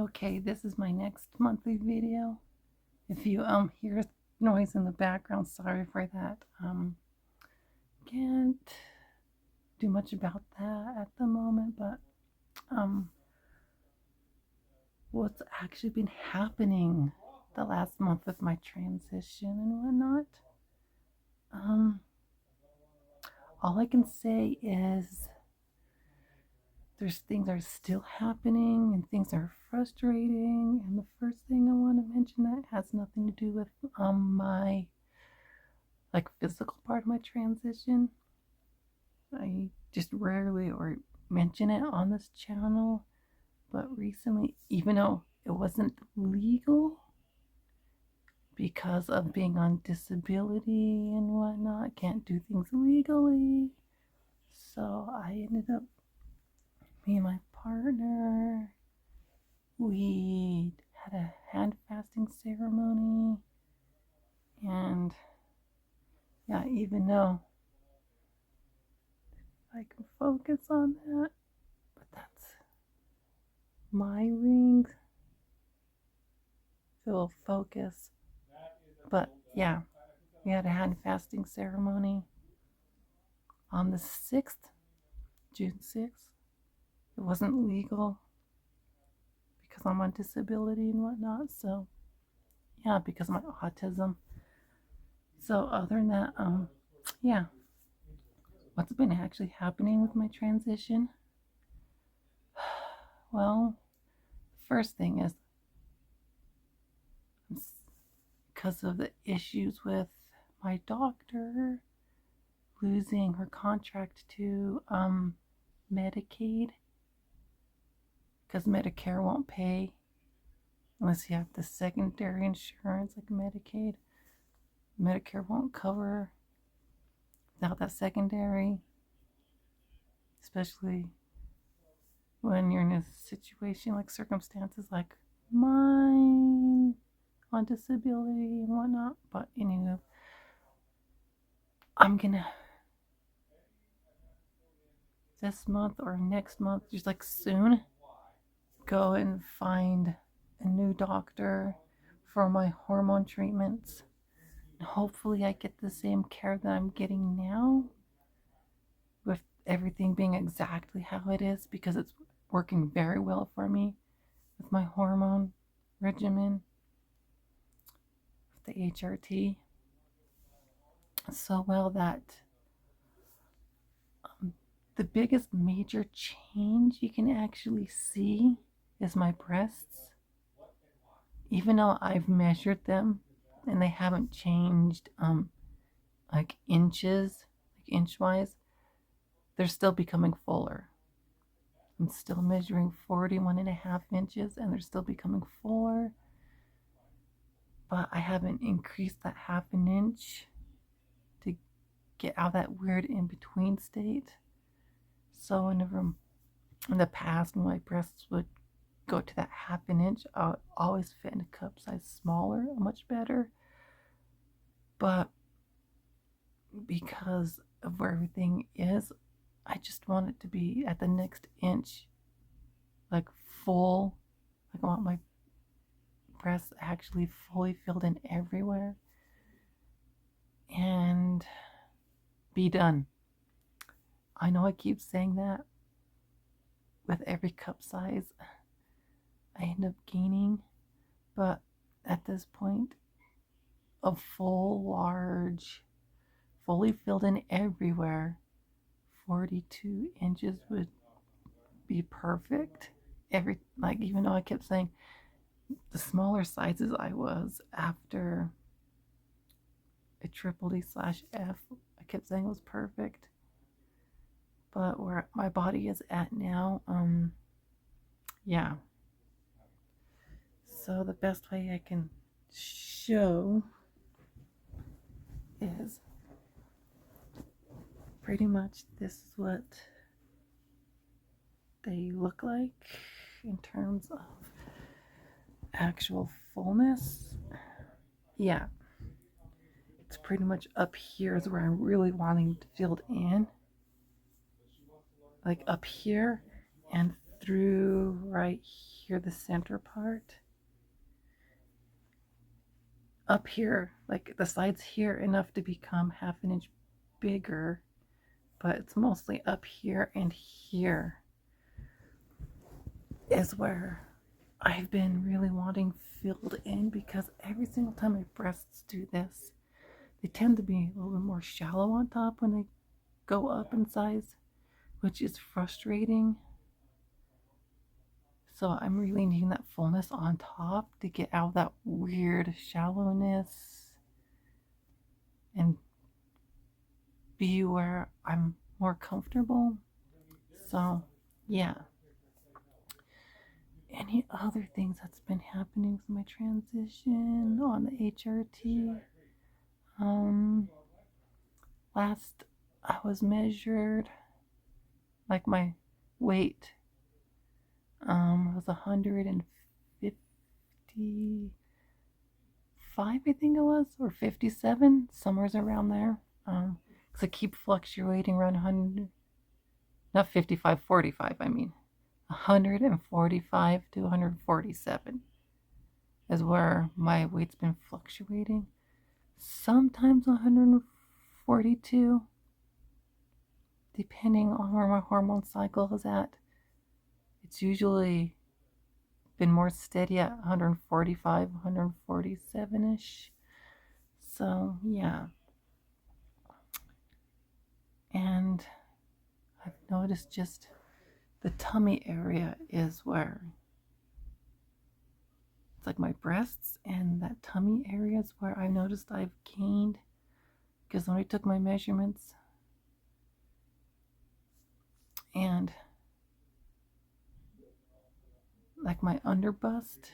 Okay, this is my next monthly video. If you hear noise in the background, sorry for that. Can't do much about that at the moment, but what's actually been happening the last month with my transition and whatnot. All I can say is there's things are still happening and things are frustrating. And the first thing I want to mention that has nothing to do with my physical part of my transition. I just rarely or mention it on this channel, but recently, even though it wasn't legal because of being on disability and whatnot, can't do things legally. So I ended up, me and my partner, we had a hand fasting ceremony, and yeah, even though I can focus on that, but that's my ring, so we'll focus. But yeah, we had a hand fasting ceremony on the 6th, June 6th. It wasn't legal because I'm on disability and whatnot, so yeah, because of my autism. So other than that, yeah, what's been actually happening with my transition? Well, the first thing is because of the issues with my doctor losing her contract to Medicaid, because Medicare won't pay unless you have the secondary insurance like Medicaid. Medicare won't cover without that secondary, especially when you're in a situation like circumstances like mine on disability and whatnot. But anyway, I'm gonna this month or next month, just like soon, go and find a new doctor for my hormone treatments. And hopefully I get the same care that I'm getting now, with everything being exactly how it is, because it's working very well for me with my hormone regimen, with the HRT, so well that the biggest major change you can actually see is my breasts. Even though I've measured them and they haven't changed like inches, like inch-wise, they're still becoming fuller. I'm still measuring 41.5 inches and they're still becoming fuller. But I haven't increased that half an inch to get out of that weird in-between state. So whenever in the past when my breasts would go to that half an inch, I would always fit in a cup size smaller, much better. But because of where everything is, I just want it to be at the next inch, like full. Like I want my breasts actually fully filled in everywhere and be done. I know I keep saying that with every cup size I end up gaining, but at this point, a full, large, fully filled in everywhere, 42 inches would be perfect. Even though I kept saying the smaller sizes I was after a triple D/F, I kept saying it was perfect. But where my body is at now, yeah. So the best way I can show is pretty much this is what they look like in terms of actual fullness. Yeah, it's pretty much up here is where I'm really wanting to fill in, like up here and through right here, the center part. Up here, like the sides here, enough to become half an inch bigger, but it's mostly up here, and here is where I've been really wanting filled in, because every single time my breasts do this, they tend to be a little bit more shallow on top when they go up in size, which is frustrating. So I'm really needing that fullness on top to get out of that weird shallowness and be where I'm more comfortable. So yeah. Any other things that's been happening with my transition on the HRT? Last I was measured, like my weight was 155, I think it was, or 57, somewhere around there. Because I keep fluctuating around 100, not 55, 45, I mean 145 to 147 is where my weight's been fluctuating. Sometimes 142, depending on where my hormone cycle is at. It's usually been more steady at 145, 147-ish. So yeah. And I've noticed just the tummy area is where it's like my breasts, and that tummy area is where I noticed I've gained, because when I took my measurements, and like my underbust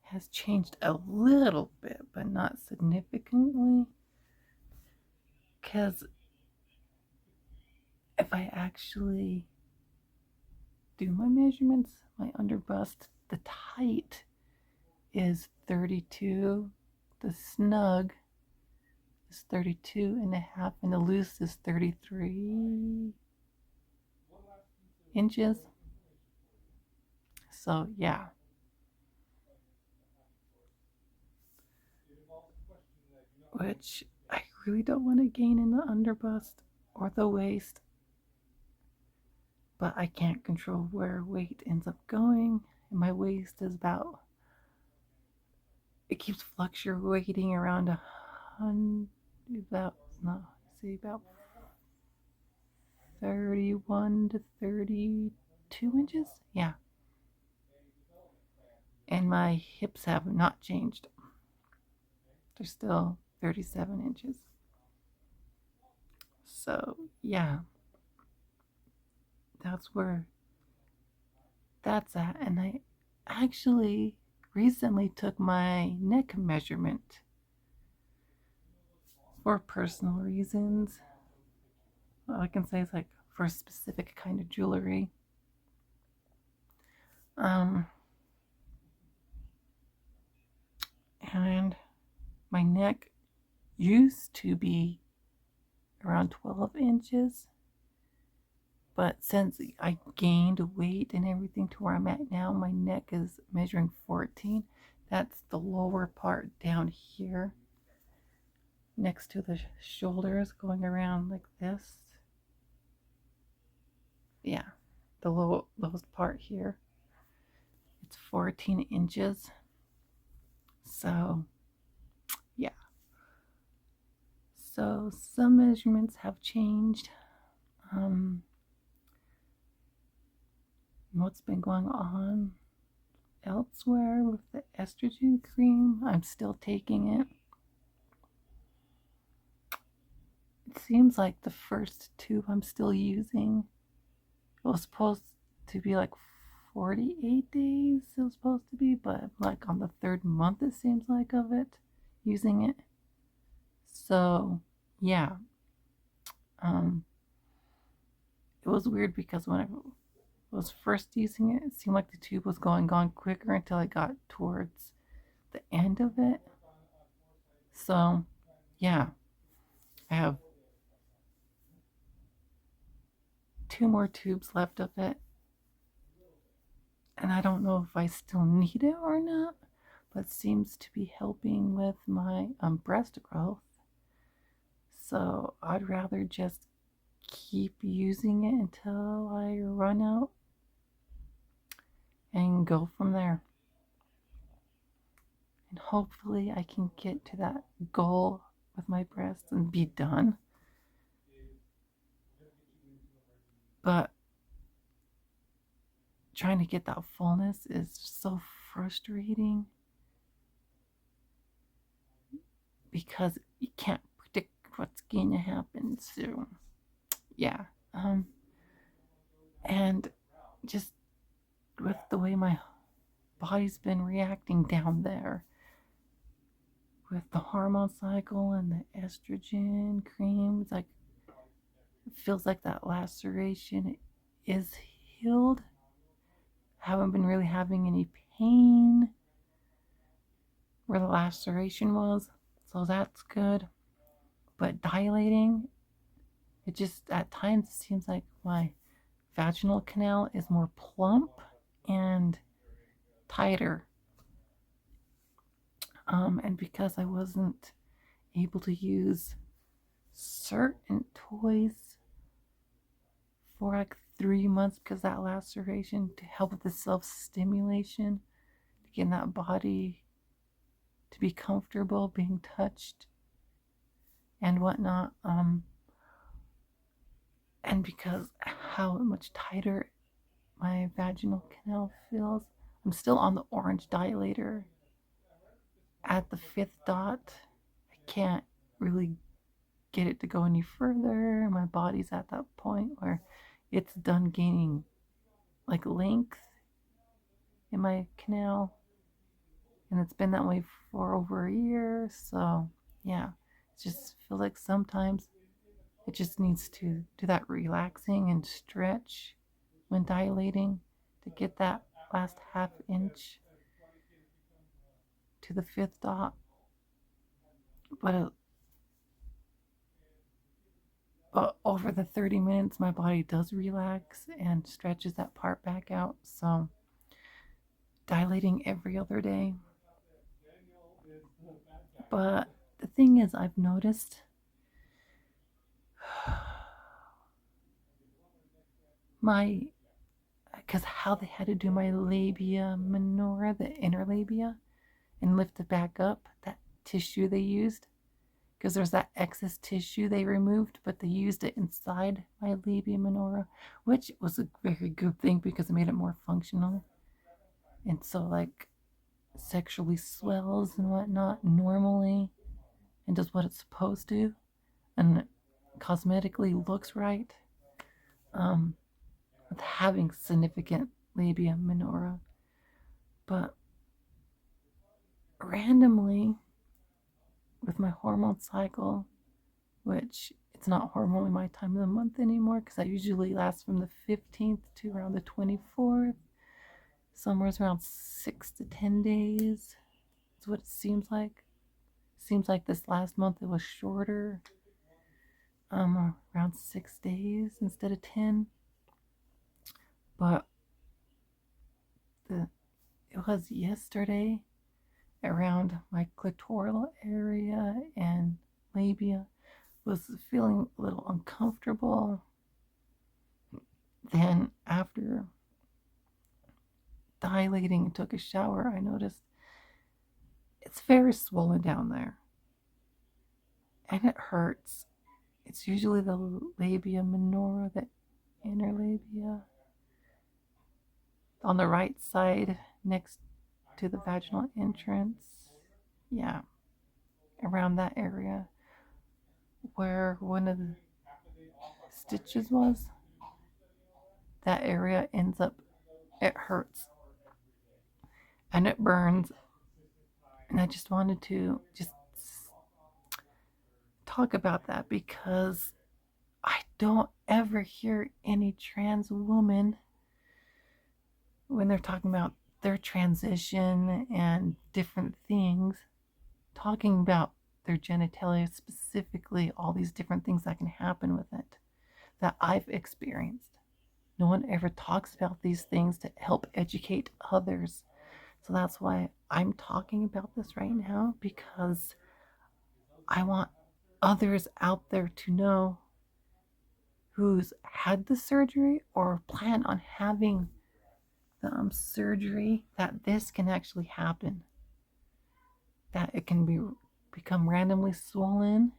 has changed a little bit, but not significantly. Because if I actually do my measurements, my underbust, the tight is 32, the snug is 32.5, and the loose is 33 inches. So yeah. Which I really don't want to gain in the underbust or the waist, but I can't control where weight ends up going. And my waist is about, it keeps fluctuating around about 31 to 32 inches. Yeah. And my hips have not changed. They're still 37 inches. So yeah, that's where that's at. And I actually recently took my neck measurement for personal reasons. All I can say is like for a specific kind of jewelry. And my neck used to be around 12 inches, but since I gained weight and everything to where I'm at now, my neck is measuring 14. That's the lower part down here next to the shoulders, going around like this. Yeah, the lowest part here. It's 14 inches. So yeah. So some measurements have changed. What's been going on elsewhere with the estrogen cream? I'm still taking it. It seems like the first tube I'm still using, it was supposed to be like 48 days, it was supposed to be, but like on the third month, it seems like, of it, using it. So yeah. It was weird because when I was first using it, it seemed like the tube was going on quicker until I got towards the end of it. So yeah, I have 2 more tubes left of it, And I don't know if I still need it or not, but seems to be helping with my breast growth. So I'd rather just keep using it until I run out and go from there. And hopefully I can get to that goal with my breasts and be done. But trying to get that fullness is so frustrating because you can't predict what's going to happen. So, yeah. And just with the way my body's been reacting down there with the hormone cycle and the estrogen cream, it's like it feels like that laceration is healed. Haven't been really having any pain where the laceration was, so that's good. But dilating, it just at times seems like my vaginal canal is more plump and tighter. And because I wasn't able to use certain toys for like 3 months because that laceration to help with the self-stimulation, to get that body to be comfortable being touched and whatnot. And because how much tighter my vaginal canal feels, I'm still on the orange dilator at the 5th dot. I can't really get it to go any further. My body's at that point where it's done gaining like length in my canal, and it's been that way for over a year. So yeah, it just feels like sometimes it just needs to do that relaxing and stretch when dilating to get that last half inch to the 5th dot. But over the 30 minutes, my body does relax and stretches that part back out. So dilating every other day. But the thing is, I've noticed because how they had to do my labia minora, the inner labia, and lift it back up, that tissue they used, because there's that excess tissue they removed, but they used it inside my labia minora, which was a very good thing because it made it more functional. And so, like, sexually swells and whatnot normally and does what it's supposed to and cosmetically looks right, with having significant labia minora. But randomly, with my hormone cycle, which it's not hormonally my time of the month anymore because I usually last from the 15th to around the 24th, somewhere around 6 to 10 days is what it seems like. Seems like this last month it was shorter, around 6 days instead of 10. But it was yesterday around my clitoral area and labia was feeling a little uncomfortable. Then after dilating and took a shower, I noticed it's very swollen down there and it hurts. It's usually the labia minora, the inner labia, on the right side next to the vaginal entrance. Yeah, around that area where one of the stitches was. That area ends up, it hurts and it burns. And I just wanted to just talk about that because I don't ever hear any trans woman when they're talking about their transition and different things, talking about their genitalia specifically, all these different things that can happen with it that I've experienced. No one ever talks about these things to help educate others. So that's why I'm talking about this right now, because I want others out there to know who's had the surgery or plan on having the surgery, that this can actually happen. That it can become randomly swollen,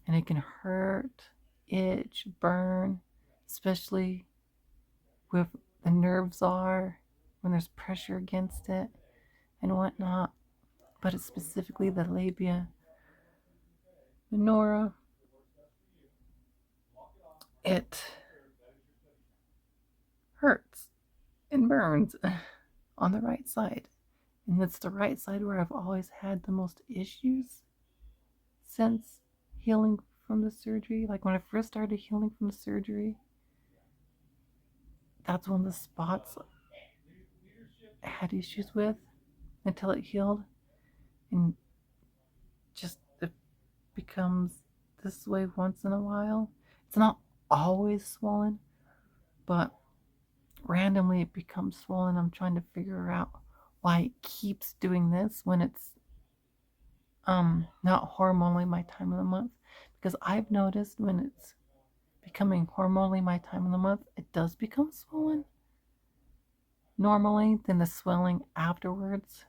and it can hurt, itch, burn, especially where the nerves are when there's pressure against it and whatnot. But it's specifically the labia minora. It hurts and burns on the right side. And it's the right side where I've always had the most issues since healing from the surgery. Like when I first started healing from the surgery, that's one of the spots I had issues with until it healed. And just it becomes this way once in a while. It's not always swollen, but randomly it becomes swollen. I'm trying to figure out why it keeps doing this when it's not hormonally my time of the month, because I've noticed when it's becoming hormonally my time of the month, it does become swollen normally, then the swelling afterwards,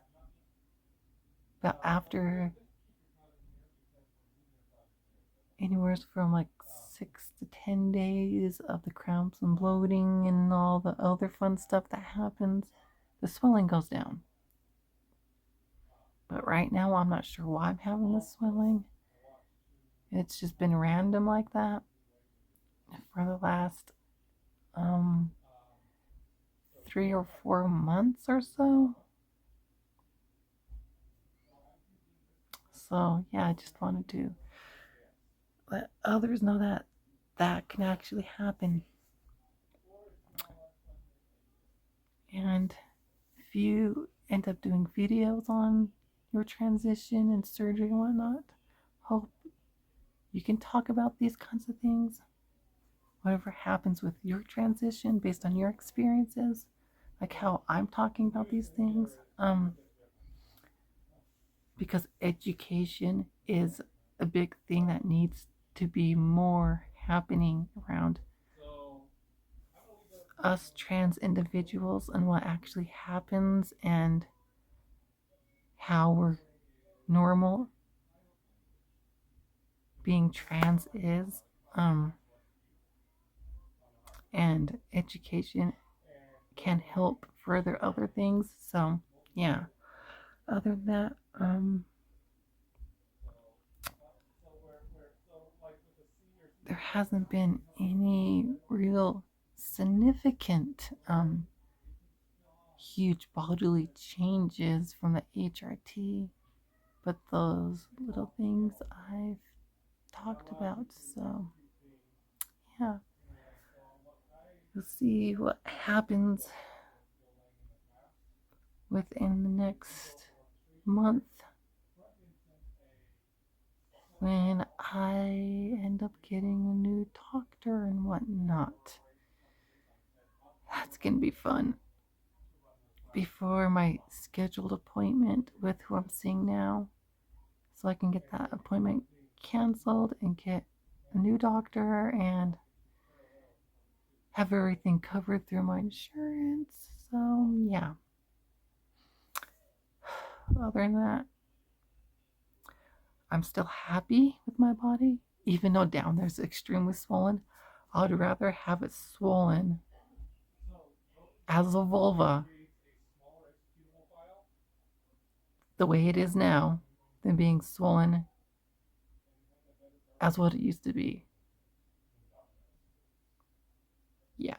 but after anywhere from like 6 to 10 days of the cramps and bloating and all the other fun stuff that happens, the swelling goes down. But right now I'm not sure why I'm having this swelling. It's just been random like that for the last 3 or 4 months or so. So yeah, I just wanted to let others know that that can actually happen. And if you end up doing videos on your transition and surgery and whatnot, hope you can talk about these kinds of things. Whatever happens with your transition based on your experiences, like how I'm talking about these things. Because education is a big thing that needs to be more happening around us trans individuals and what actually happens and how we're normal being trans is. And education can help further other things. So yeah, other than that, there hasn't been any real significant huge bodily changes from the HRT, but those little things I've talked about. So yeah, we'll see what happens within the next month when I end up getting a new doctor and whatnot. That's gonna be fun. Before my scheduled appointment with who I'm seeing now, so I can get that appointment canceled and get a new doctor and have everything covered through my insurance. So yeah, other than that, I'm still happy with my body, even though down there's extremely swollen. I'd rather have it swollen as a vulva the way it is now than being swollen as what it used to be. Yeah.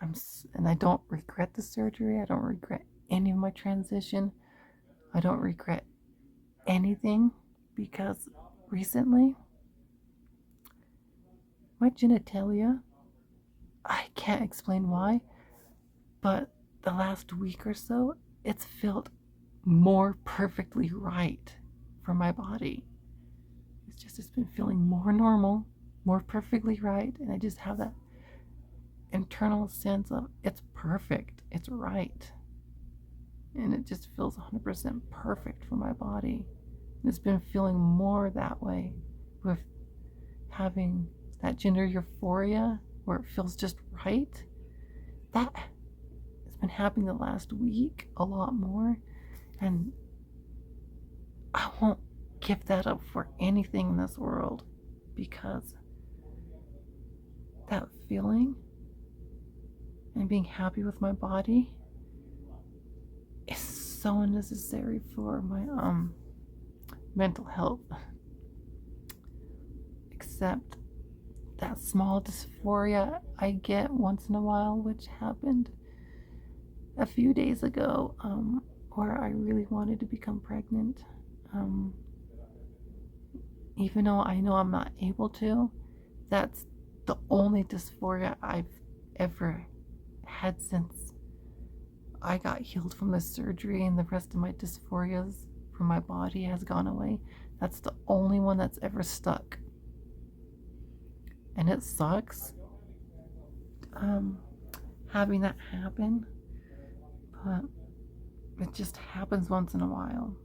And I don't regret the surgery. I don't regret any of my transition. I don't regret anything, because recently my genitalia, I can't explain why, but the last week or so, it's felt more perfectly right for my body. It's been feeling more normal, more perfectly right, and I just have that internal sense of it's perfect, it's right. And it just feels 100% perfect for my body. And it's been feeling more that way with having that gender euphoria where it feels just right. That has been happening the last week a lot more. And I won't give that up for anything in this world, because that feeling and being happy with my body is so necessary for my mental health. Except that small dysphoria I get once in a while, which happened a few days ago, where I really wanted to become pregnant. Even though I know I'm not able to, that's the only dysphoria I've ever had since I got healed from the surgery, and the rest of my dysphorias from my body has gone away. That's the only one that's ever stuck. And it sucks having that happen, but it just happens once in a while.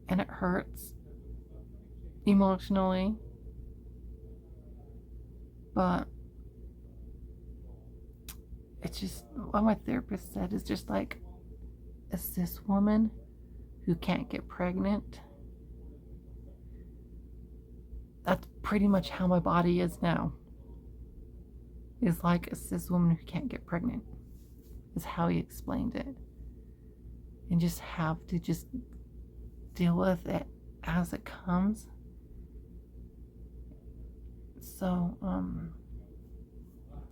And it hurts emotionally, but it's just what my therapist said is just like a cis woman who can't get pregnant. That's pretty much how my body is now. Is like a cis woman who can't get pregnant, is how he explained it. And just have to just deal with it as it comes. So,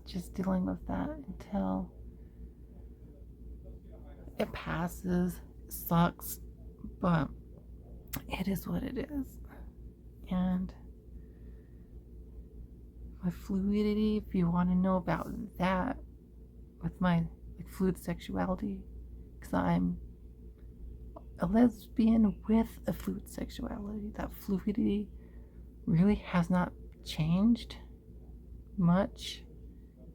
just dealing with that until it passes. It sucks, but it is what it is. And my fluidity, if you want to know about that, with my fluid sexuality, because I'm a lesbian with a fluid sexuality, that fluidity really has not changed much.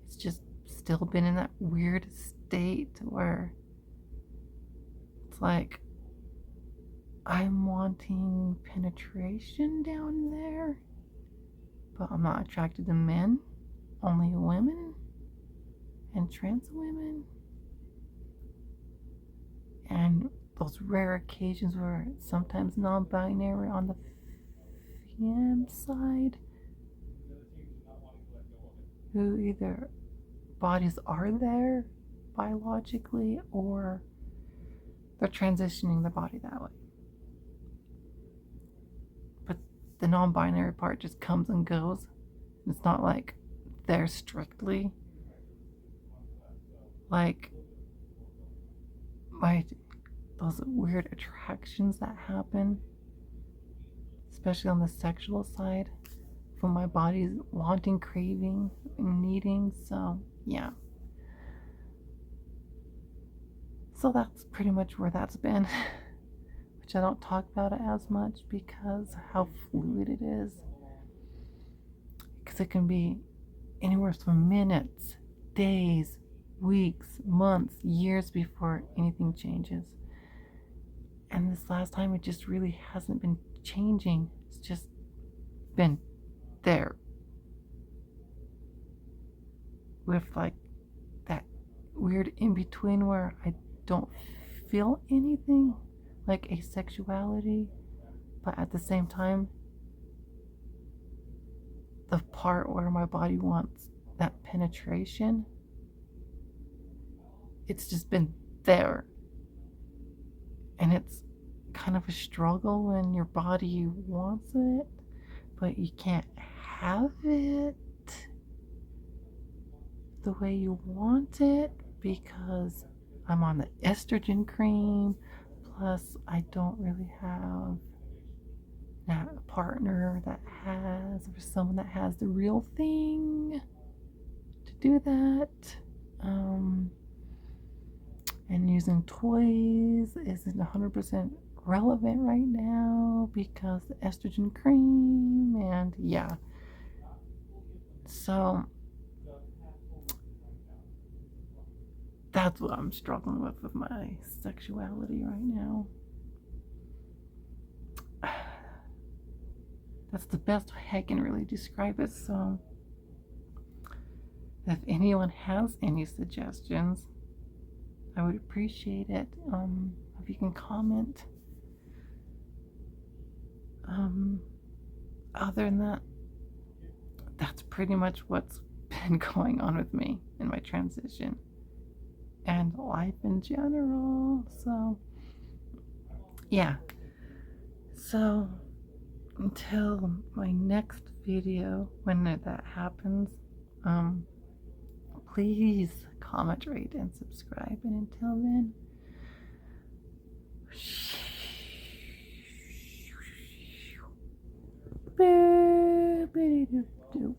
It's just still been in that weird state where it's like I'm wanting penetration down there, but I'm not attracted to men, only women and trans women. And those rare occasions where it's sometimes non-binary on the femme side, who either bodies are there biologically or they're transitioning the body that way. But the non-binary part just comes and goes. It's not like they're strictly like those weird attractions that happen, especially on the sexual side, from my body's wanting, craving, and needing. So yeah, so that's pretty much where that's been, which I don't talk about it as much because how fluid it is, because it can be anywhere from minutes, days, weeks, months, years before anything changes. And this last time, it just really hasn't been changing. It's just been there with like that weird in between where I don't feel anything like asexuality, but at the same time, the part where my body wants that penetration, it's just been there. And it's kind of a struggle when your body wants it, but you can't have it the way you want it because I'm on the estrogen cream, plus I don't really have that partner that has, or someone that has the real thing to do that. And using toys isn't 100% relevant right now because the estrogen cream, and yeah. So That's what I'm struggling with my sexuality right now. That's the best way I can really describe it. So if anyone has any suggestions, I would appreciate it. If you can comment. Other than that, that's pretty much what's been going on with me in my transition and life in general. So yeah, so until my next video, when that happens, please comment, rate, and subscribe. And until then, boop, boop, boop.